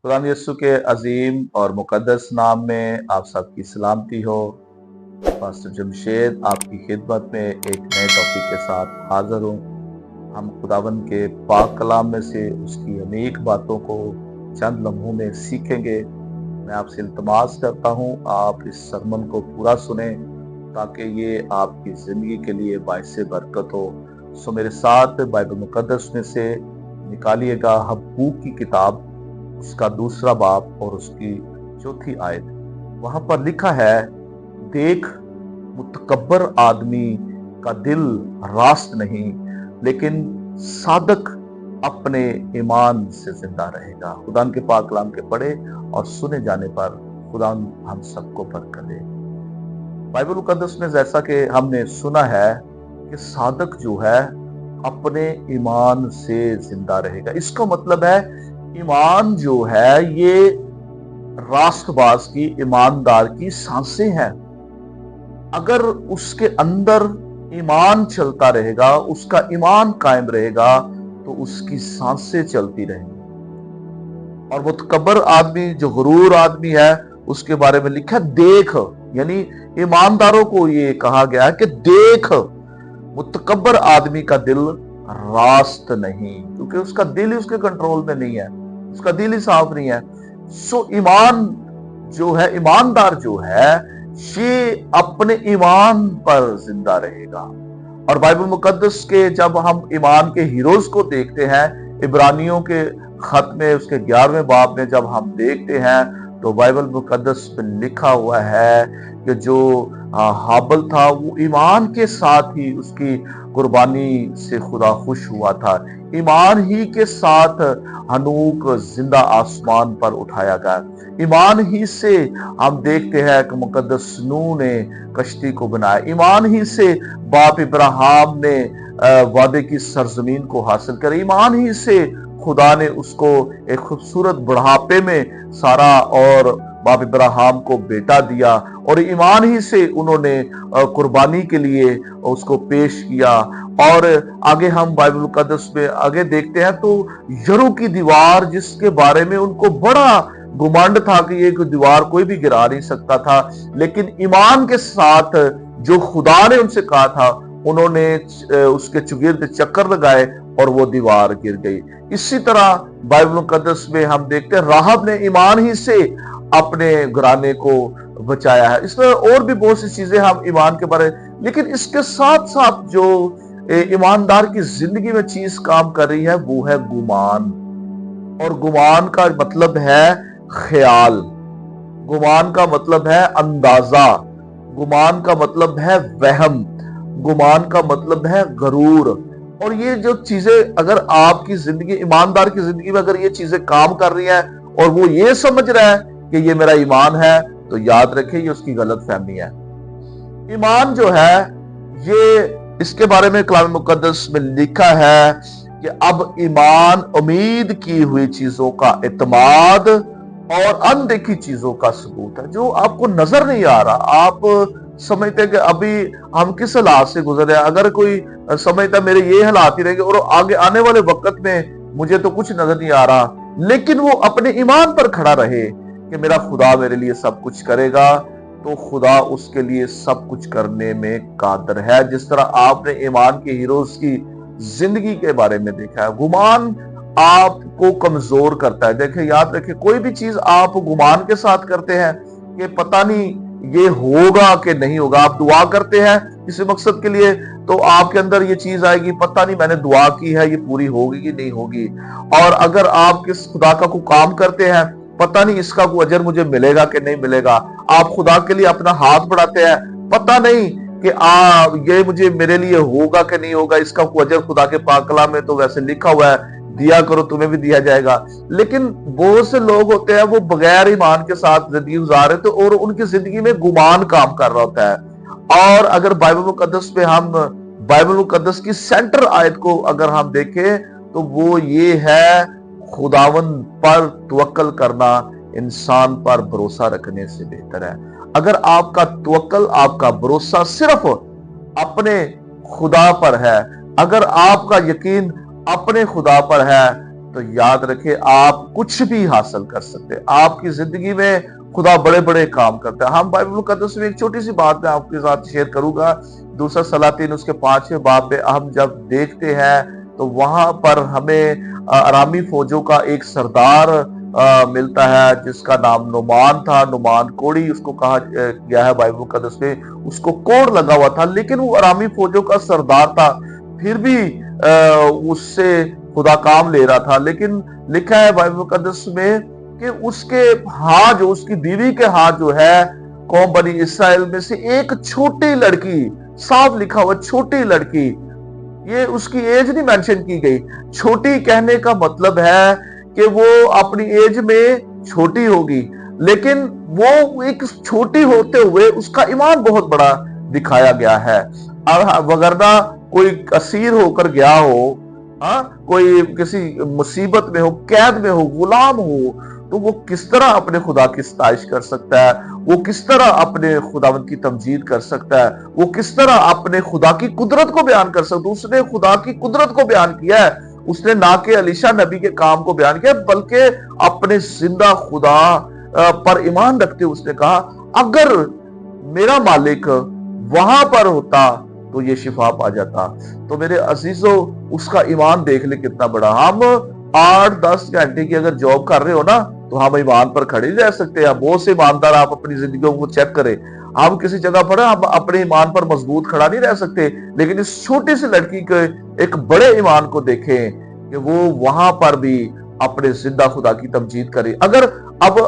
खुदा यीशु के अजीम और मुकद्दस नाम में आप सबकी सलामती हो। पास्टर जमशेद आपकी खिदमत में एक नए टॉपिक के साथ हाजिर हूँ। हम खुदावंद के पाक कलाम में से उसकी अनेक बातों को चंद लम्हों में सीखेंगे। मैं आपसे इल्तमास करता हूँ आप इस सरमन को पूरा सुने ताकि ये आपकी ज़िंदगी के लिए बाइस बरकत हो। सो मेरे साथ बाइबल मुकद्दस में से निकालिएगा हबक्कूक की किताब, उसका दूसरा बाब और उसकी चौथी आयत। वहां पर लिखा है, देख मुतकब्बर आदमी का दिल रास्त नहीं, लेकिन सादक अपने ईमान से जिंदा रहेगा। खुदा के पाक कलाम के पढ़े और सुने जाने पर खुदा हम सबको बरकत दे। बाइबल मुकद्दस में जैसा कि हमने सुना है कि सादक जो है अपने ईमान से जिंदा रहेगा। इसका मतलब है ईमान जो है ये रास्तबाज की, ईमानदार की सांसें हैं। अगर उसके अंदर ईमान चलता रहेगा, उसका ईमान कायम रहेगा, तो उसकी सांसें चलती रहेंगी। और मुतकब्बर आदमी, जो गुरूर आदमी है, उसके बारे में लिखा देख, यानी ईमानदारों को ये कहा गया है कि देख मुतकब्बर आदमी का दिल रास्त नहीं, क्योंकि उसका दिल ही उसके कंट्रोल में नहीं है, उसका दिल ही साफ नहीं है। सो ईमान जो है, ईमानदार जो है, ये अपने ईमान पर जिंदा रहेगा। और बाइबल मुकद्दस के जब हम ईमान के हीरोज को देखते हैं, इब्रानियों के खत में उसके 11वें बाब में जब हम देखते हैं, तो बाइबल मुकद्दस में लिखा हुआ है कि जो हाबल था वो ईमान के साथ ही उसकी कुर्बानी से खुदा खुश हुआ था। ईमान ही के साथ हनूक जिंदा आसमान पर उठाया गया। ईमान ही से हम देखते हैं कि मुकद्दस नूह ने कश्ती को बनाया। ईमान ही से बाप इब्राहिम ने वादे की सरजमीन को हासिल कर। ईमान ही से खुदा ने उसको एक खूबसूरत बुढ़ापे में सारा और बाप इब्राहिम को बेटा दिया, और ईमान ही से उन्होंने कुर्बानी के लिए उसको पेश किया। और आगे हम बाइबल मुकद्दस में आगे देखते हैं तो यरू की दीवार, जिसके बारे में उनको बड़ा घुमंड था कि ये दीवार कोई भी गिरा नहीं सकता था, लेकिन ईमान के साथ जो खुदा ने उनसे कहा था, उन्होंने उसके चुगिर्द चक्कर लगाए और वो दीवार गिर गई। इसी तरह बाइबल मुकद्दस में हम देखते हैं राहब ने ईमान ही से अपने घराने को बचाया है। इसमें और भी बहुत सी चीजें हम ईमान के बारे में, लेकिन इसके साथ साथ जो ईमानदार की जिंदगी में चीज काम कर रही है वो है गुमान। और गुमान का मतलब है ख्याल, गुमान का मतलब है अंदाजा, गुमान का मतलब है वहम, गुमान का मतलब है गरूर। और ये जो चीजें अगर आपकी जिंदगी, ईमानदार की जिंदगी में अगर ये चीजें काम कर रही हैं और वो ये समझ रहा है कि ये मेरा ईमान है, तो याद रखें ये उसकी गलत फहमी है। ईमान जो है ये, इसके बारे में कलाम मुकद्दस में लिखा है कि अब ईमान उम्मीद की हुई चीजों का इत्माद और अनदेखी चीजों का सबूत है। जो आपको नजर नहीं आ रहा, आप समझते हैं कि अभी हम किस हालात से गुजर रहे हैं। अगर कोई समझता मेरे ये हालात ही रहेंगे और आगे आने वाले वक्त में मुझे तो कुछ नजर नहीं आ रहा, लेकिन वो अपने ईमान पर खड़ा रहे कि मेरा खुदा मेरे लिए सब कुछ करेगा, तो खुदा उसके लिए सब कुछ करने में कादर है। जिस तरह आपने ईमान के हीरोज की जिंदगी के बारे में देखा है, गुमान आपको कमजोर करता है। देखिए, याद रखिए, कोई भी चीज आप गुमान के साथ करते हैं कि पता नहीं ये होगा कि नहीं होगा। आप दुआ करते हैं किसी मकसद के लिए, तो आपके अंदर ये चीज आएगी, पता नहीं मैंने दुआ की है, ये पूरी होगी कि नहीं होगी। और अगर आप किस खुदा का कोई काम करते हैं, पता नहीं इसका कोई अजर मुझे मिलेगा कि नहीं मिलेगा। आप खुदा के लिए अपना हाथ बढ़ाते हैं, पता नहीं कि ये मुझे, मेरे लिए होगा कि नहीं होगा, इसका कोई अजर खुदा के पाक कलाम में तो वैसे लिखा हुआ है, दिया करो तुम्हें भी दिया जाएगा। लेकिन बहुत से लोग होते हैं वो बगैर ईमान के साथ जिंदगी गुजार रहे, तो और उनकी जिंदगी में गुमान काम कर रहा होता है। और अगर बाइबल मुकद्दस पे हम बाइबल मुकद्दस की सेंटर आयत को अगर हम देखें, तो वो ये है, खुदावंद पर तवक्कल करना इंसान पर भरोसा रखने से बेहतर है। अगर आपका तवक्कल, आपका भरोसा सिर्फ अपने खुदा पर है, अगर आपका यकीन अपने खुदा पर है, تو یاد رکھے آپ کچھ بھی حاصل کر سکتے ہیں. آپ کی زندگی میں خدا بڑے بڑے کام کرتا ہے. ہم بائبل مقدس میں ایک چھوٹی سی بات میں آپ کے ساتھ شیئر کروں گا. دوسرا سلاطین اس کے 5ویں باب میں ہم جب دیکھتے ہیں تو وہاں پر ہمیں ارامی فوجوں کا ایک سردار ملتا ہے جس کا نام نعمان تھا. نعمان کوڑی اس کو کہا گیا ہے بائبل مقدس میں. اس کو کوڑ لگا ہوا تھا لیکن وہ ارامی فوجوں کا سردار تھا. پھر بھی اس سے خدا کام لے رہا تھا. لیکن لکھا ہے بائبل مقدس میں کہ اس کے ہاں جو اس کی بیوی کے ہاں جو ہے قوم بنی اسرائیل میں سے ایک چھوٹی لڑکی, صاف لکھا ہوا چھوٹی لڑکی, یہ اس کی ایج نہیں مینشن کی گئی. چھوٹی کہنے کا مطلب ہے کہ وہ اپنی ایج میں چھوٹی ہوگی لیکن وہ ایک چھوٹی ہوتے ہوئے اس کا ایمان بہت بڑا دکھایا گیا ہے. وگرنہ کوئی اسیر ہو کر گیا ہو, کوئی کسی مصیبت میں ہو, قید میں ہو, غلام ہو, تو وہ کس طرح اپنے خدا کی ستائش کر سکتا ہے؟ وہ کس طرح اپنے خداوند کی تمجید کر سکتا ہے؟ وہ کس طرح اپنے خدا کی قدرت کو بیان کر سکتا ہے؟ اس نے خدا کی قدرت کو بیان کیا ہے. اس نے نہ کہ الیشا نبی کے کام کو بیان کیا بلکہ اپنے زندہ خدا پر ایمان رکھتے اس نے کہا اگر میرا مالک وہاں پر ہوتا تو یہ شفا پا جاتا. تو میرے عزیزو اس کا ایمان دیکھ لے کتنا بڑا. ہم 8-10 گھنٹے کی اگر جاب کر رہے ہو نا تو ہم ایمان پر کھڑے نہیں رہ سکتے. بہت سے ایماندار آپ اپنی زندگیوں کو چیک کریں, ہم کسی جگہ پر ہم اپنے ایمان پر مضبوط کھڑا نہیں رہ سکتے. لیکن اس چھوٹی سی لڑکی کے ایک بڑے ایمان کو دیکھیں کہ وہ وہاں پر بھی اپنے زندہ خدا کی تمجید کرے. اگر اب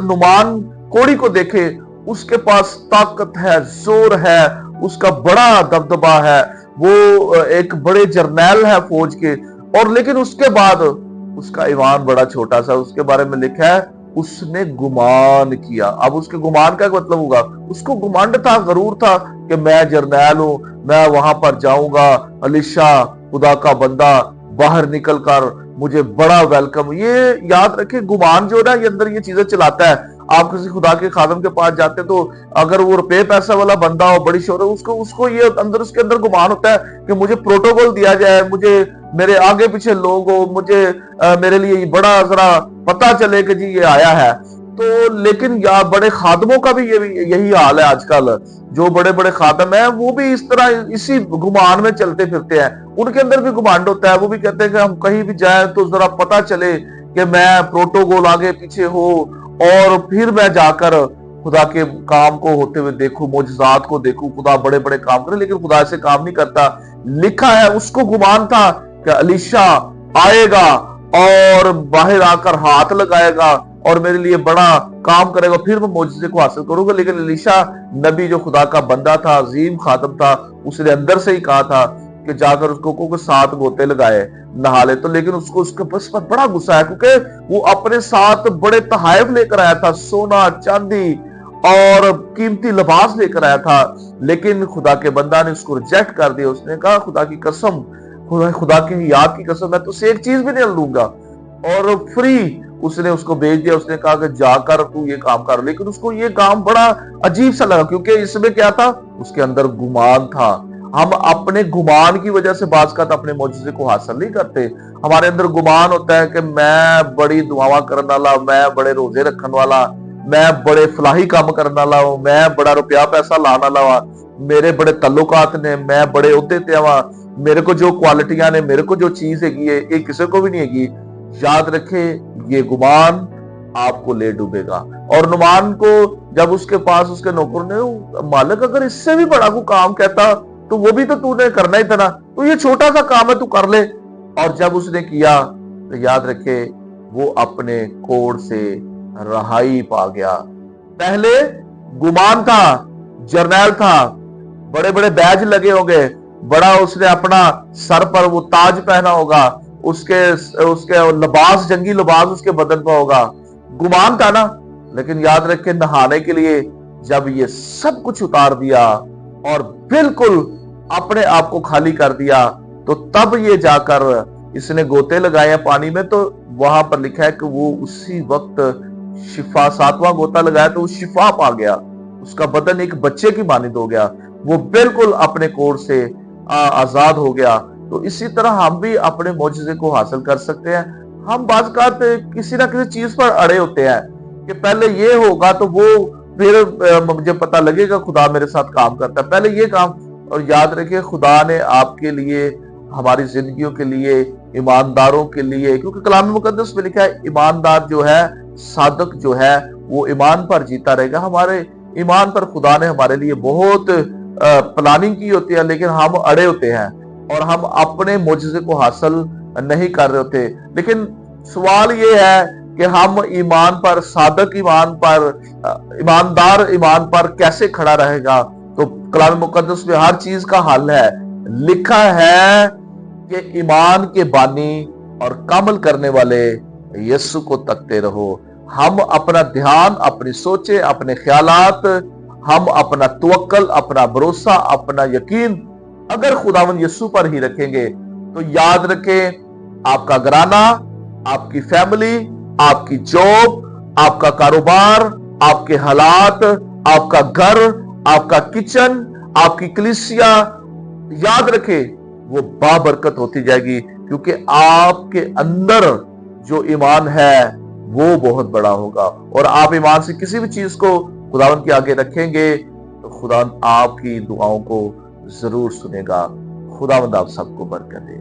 نعمان کوڑی کو دیکھیں, اس کے پاس طاقت ہے, زور ہے, اس کا بڑا دبدبا ہے, وہ ایک بڑے جرنیل ہے فوج کے, اور لیکن اس کے بعد اس کا ایمان بڑا چھوٹا سا. اس کے بارے میں لکھا ہے اس نے گمان کیا. اب اس کے گمان کا مطلب ہوگا اس کو گمانڈ تھا, غرور تھا کہ میں جرنیل ہوں, میں وہاں پر جاؤں گا, الیشا خدا کا بندہ باہر نکل کر مجھے بڑا ویلکم. یہ یاد رکھیں گمان جو نا یہ اندر یہ چیزیں چلاتا ہے. آپ کسی خدا کے خادم کے پاس جاتے تو اگر وہ روپے پیسہ والا بندہ ہو, بڑی شہرت, اس کو یہ اندر اس کے اندر گمان ہوتا ہے کہ مجھے پروٹوکول دیا جائے, مجھے میرے آگے پیچھے لوگ ہو, مجھے میرے لیے بڑا ذرا پتا چلے کہ جی یہ آیا ہے. تو لیکن یا بڑے خادموں کا بھی یہی حال ہے آج کل. جو بڑے بڑے خادم ہیں وہ بھی اس طرح اسی گمان میں چلتے پھرتے ہیں. ان کے اندر بھی گمانڈ ہوتا ہے. وہ بھی کہتے ہیں کہ ہم کہیں بھی جائیں تو ذرا پتا چلے کہ میں پروٹوکول آگے پیچھے ہو اور پھر میں جا کر خدا کے کام کو ہوتے ہوئے دیکھوں, معجزات کو دیکھوں, خدا بڑے بڑے کام کرے. لیکن خدا ایسے کام نہیں کرتا. لکھا ہے اس کو گمان تھا کہ الیشا آئے گا اور باہر آ کر ہاتھ لگائے گا اور میرے لیے بڑا کام کرے گا, پھر میں معجزے کو حاصل کروں گا. لیکن الیشا نبی جو خدا کا بندہ تھا, عظیم خادم تھا, اس نے اندر سے ہی کہا تھا کہ جا کر اس کو 7 گوتے لگائے, نہا لے. تو لیکن اس کو اس کے بس پر بڑا غصہ ہے کیونکہ وہ اپنے ساتھ بڑے تحائف لے کر آیا تھا, سونا چاندی اور قیمتی لباس لے کر آیا تھا. لیکن خدا کے بندہ نے اس کو ریجیکٹ کر دیا. اس نے کہا خدا کی قسم, خدا کی یاد کی قسم, میں تو سے ایک چیز بھی نہیں لوں گا. اور فری اس نے اس کو بھیج دیا. اس نے کہا کہ جا کر تو یہ کام کر. لیکن اس کو یہ کام بڑا عجیب سا لگا کیونکہ اس میں کیا تھا, اس کے اندر گمان تھا. ہم اپنے گمان کی وجہ سے بعض کا اپنے معجزے کو حاصل نہیں کرتے. ہمارے اندر گمان ہوتا ہے کہ میں بڑی دعا کرنے والا, میں بڑے روزے رکھنے والا, میں بڑے فلاحی کام کرنے والا ہوں, میں بڑا روپیہ پیسہ لانے والا, میرے بڑے تعلقات نے, میں بڑے عہدے تے ہوا, میرے کو جو کوالٹیاں نے, میرے کو جو چیز ہے یہ کسی کو بھی نہیں ہے. یاد رکھے یہ گمان آپ کو لے ڈوبے گا. اور نعمان کو جب اس کے پاس اس کے نوکر نے, مالک اگر اس سے بھی بڑا کوئی کام کہتا تو وہ بھی تو نے کرنا ہی تھا نا, تو یہ چھوٹا سا کام ہے تو کر لے. اور جب اس نے کیا تو یاد رکھے وہ اپنے کوڑ سے رہائی پا گیا. پہلے گمان تھا, جرنیل تھا, بڑے بڑے بیج لگے ہوں گے, بڑا اس نے اپنا سر پر وہ تاج پہنا ہوگا, اس کے لباس, جنگی لباس اس کے بدن پر ہوگا, گمان تھا نا. لیکن یاد رکھے نہانے کے لیے جب یہ سب کچھ اتار دیا اور بالکل اپنے آپ کو خالی کر دیا تو تب یہ جا کر اس نے گوتے لگائے پانی میں. تو وہاں پر لکھا ہے کہ وہ اسی وقت شفا, 7واں گوتا لگایا تو وہ شفا پا گیا. اس کا بدن ایک بچے کی مانند ہو گیا, وہ بالکل اپنے کوڑ سے آزاد ہو گیا. تو اسی طرح ہم بھی اپنے معجزے کو حاصل کر سکتے ہیں. हम बाज़ किसी ना किसी चीज पर अड़े होते हैं कि पहले ये होगा तो वो फिर मुझे पता लगेगा खुदा मेरे साथ काम करता है, पहले ये काम। और याद रखिए खुदा ने आपके लिए, हमारी जिंदगियों के लिए, ईमानदारों के लिए, क्योंकि कलाम मुकद्दस में लिखा है ईमानदार जो है, सादक जो है, वो ईमान पर जीता रहेगा। हमारे ईमान पर खुदा ने हमारे लिए बहुत प्लानिंग की होती है, लेकिन हम अड़े होते हैं और हम अपने मोजज़े को हासिल नहीं कर रहे होते। लेकिन सवाल ये है कि हम ईमान पर, सादक ईमान पर, ईमानदार ईमान पर कैसे खड़ा रहेगा। तो कलाम मुकद्दस में हर चीज का हल है। लिखा है कि ईमान के बानी और कामल करने वाले यीशु को तकते रहो। हम अपना ध्यान, अपनी सोचे, अपने ख्यालात, हम अपना तवक्कल, अपना भरोसा, अपना यकीन अगर खुदावंद यीशु पर ही रखेंगे तो याद रखें, आपका घराना, आपकी फैमिली, आपकी जॉब, आपका कारोबार, आपके हालात, आपका घर, आपका किचन, आपकी कलीसिया, याद रखें वो बाबरकत होती जाएगी, क्योंकि आपके अंदर जो ईमान है वो बहुत बड़ा होगा। और आप ईमान से किसी भी चीज को खुदावंद के आगे रखेंगे तो खुदावंद आपकी दुआओं को जरूर सुनेगा। खुदावंद आप सबको बरकत दे।